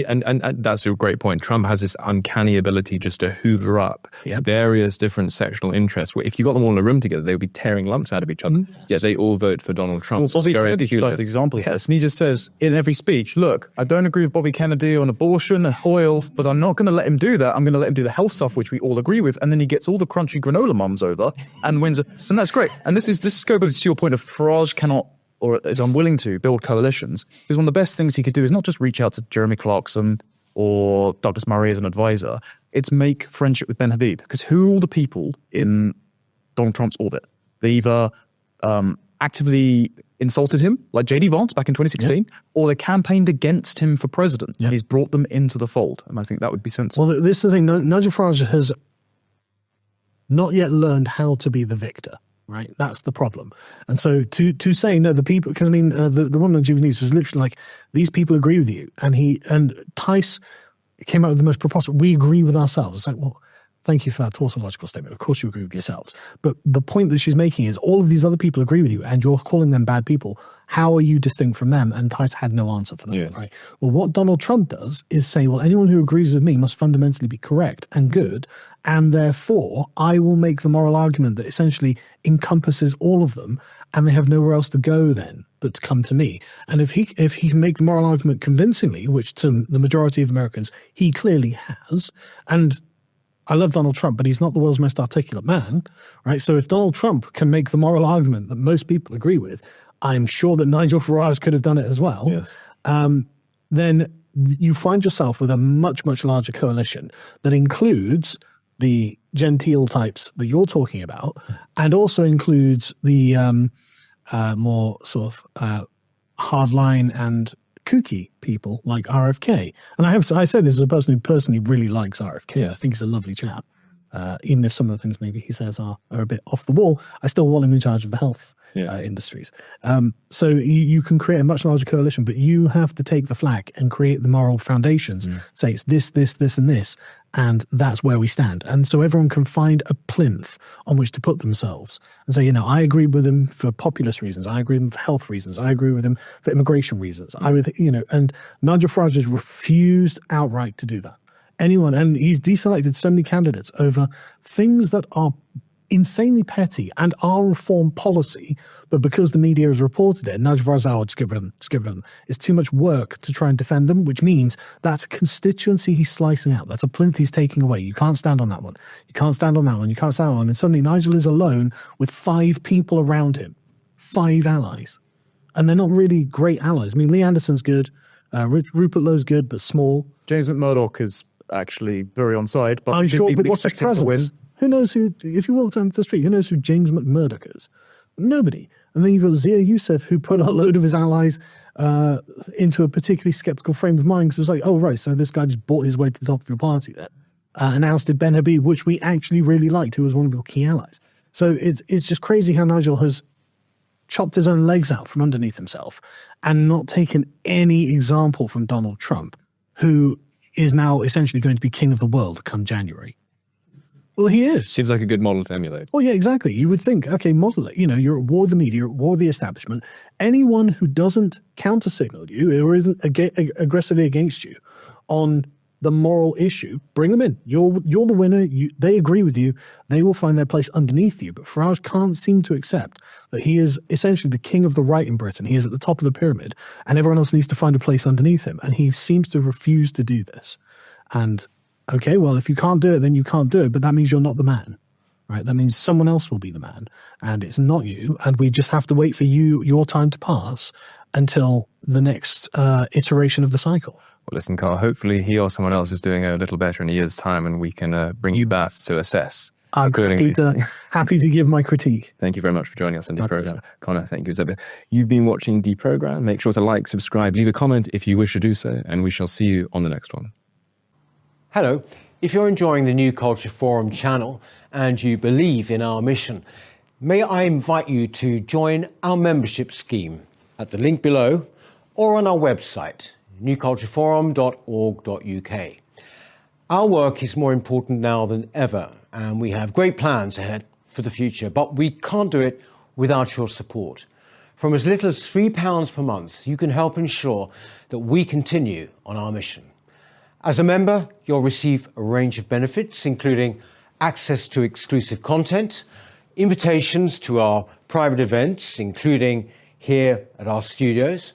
And that's a great point. Trump has this uncanny ability just to hoover up various different sectional interests. Where if you got them all in a room together, they would be tearing lumps out of each other. Yet they all vote for Donald Trump. Well, Bobby Kennedy's got an example of this, and he just says in every speech, look, I don't agree with Bobby Kennedy on abortion and oil, but I'm not going to let him do that. I'm going to let him do the health stuff, which we all agree with. And then he gets all the crunchy granola mums over and wins. And that's great. And this is go back to your point of Farage cannot, or is unwilling to, build coalitions, because one of the best things he could do is not just reach out to Jeremy Clarkson or Douglas Murray as an advisor, it's make friendship with Ben Habib. Because who are all the people in Donald Trump's orbit? They either actively insulted him, like J.D. Vance back in 2016, or they campaigned against him for president, and he's brought them into the fold. And I think that would be sensible. Well, this is the thing. Nigel Farage has not yet learned how to be the victor. Right, that's the problem. And so to say no, the people, because I mean the one on GB News was literally like, these people agree with you, and Tice came out with the most preposterous. We agree with ourselves. It's like, well, thank you for that tautological statement. Of course you agree with yourselves. But the point that she's making is all of these other people agree with you, and you're calling them bad people. How are you distinct from them? And Tice had no answer for that. Right. Well, what Donald Trump does is say, well, anyone who agrees with me must fundamentally be correct and good, and therefore I will make the moral argument that essentially encompasses all of them, and they have nowhere else to go then but to come to me. And if he can make the moral argument convincingly, which to the majority of Americans he clearly has, and I love Donald Trump, but he's not the world's most articulate man, right? So if Donald Trump can make the moral argument that most people agree with, I'm sure that Nigel Farage could have done it as well. Yes. Then you find yourself with a much, much larger coalition that includes the genteel types that you're talking about, and also includes the more sort of hardline and kooky people like RFK. And I say this as a person who personally really likes RFK. Yes. I think he's a lovely chap. Even if some of the things maybe he says are a bit off the wall, I still want him in charge of the health industries. So you can create a much larger coalition, but you have to take the flak and create the moral foundations. Say it's this, and this, and that's where we stand. And so everyone can find a plinth on which to put themselves and say, I agree with him for populist reasons. I agree with him for health reasons. I agree with him for immigration reasons. And Nigel Farage has refused outright to do that. And he's deselected so many candidates over things that are insanely petty and are reform policy, but because the media has reported it, Nigel Farage, just get rid of them. It's too much work to try and defend them, which means that's a constituency he's slicing out. That's a plinth he's taking away. You can't stand on that one. You can't stand on that one. You can't stand on that one. And suddenly Nigel is alone with 5 people around him, 5 allies. And they're not really great allies. I mean, Lee Anderson's good. Rupert Lowe's good, but small. James McMurdoch is actually very on side, but I'm sure, people but what's his expect him to win. presence? Who knows who, if you walk down the street, who knows who James McMurdoch is? Nobody. And then you've got Zia Youssef, who put a load of his allies into a particularly skeptical frame of mind, because it was like, oh, right, so this guy just bought his way to the top of your party there. And ousted Ben Habib, which we actually really liked, who was one of your key allies. So it's just crazy how Nigel has chopped his own legs out from underneath himself and not taken any example from Donald Trump, who is now essentially going to be king of the world come January. Well, he is. Seems like a good model to emulate. Well, yeah, exactly. You would think, okay, model it. You're at war with the media, you're at war with the establishment. Anyone who doesn't counter-signal you or isn't aggressively against you on the moral issue, bring them in. You're the winner. They agree with you. They will find their place underneath you. But Farage can't seem to accept that he is essentially the king of the right in Britain. He is at the top of the pyramid, and everyone else needs to find a place underneath him. And he seems to refuse to do this. And okay, well, if you can't do it, then you can't do it. But that means you're not the man, right? That means someone else will be the man, and it's not you. And we just have to wait for your time to pass until the next iteration of the cycle. Well, listen, Carl, hopefully he or someone else is doing a little better in a year's time, and we can bring you back to assess. I'm happy to give my critique. Thank you very much for joining us on Deprogram. Connor, thank you, Isabel. You've been watching Deprogram. Make sure to like, subscribe, leave a comment if you wish to do so, and we shall see you on the next one. Hello. If you're enjoying the New Culture Forum channel and you believe in our mission, may I invite you to join our membership scheme at the link below or on our website, newcultureforum.org.uk. Our work is more important now than ever, and we have great plans ahead for the future, but we can't do it without your support. From as little as £3 per month, you can help ensure that we continue on our mission. As a member, you'll receive a range of benefits, including access to exclusive content, invitations to our private events, including here at our studios,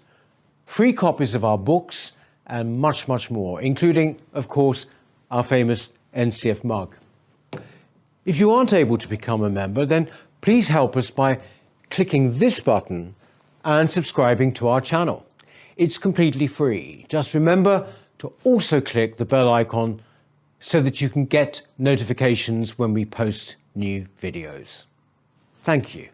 free copies of our books, and much, much more, including, of course, our famous NCF mug. If you aren't able to become a member, then please help us by clicking this button and subscribing to our channel. It's completely free. Just remember to also click the bell icon so that you can get notifications when we post new videos. Thank you.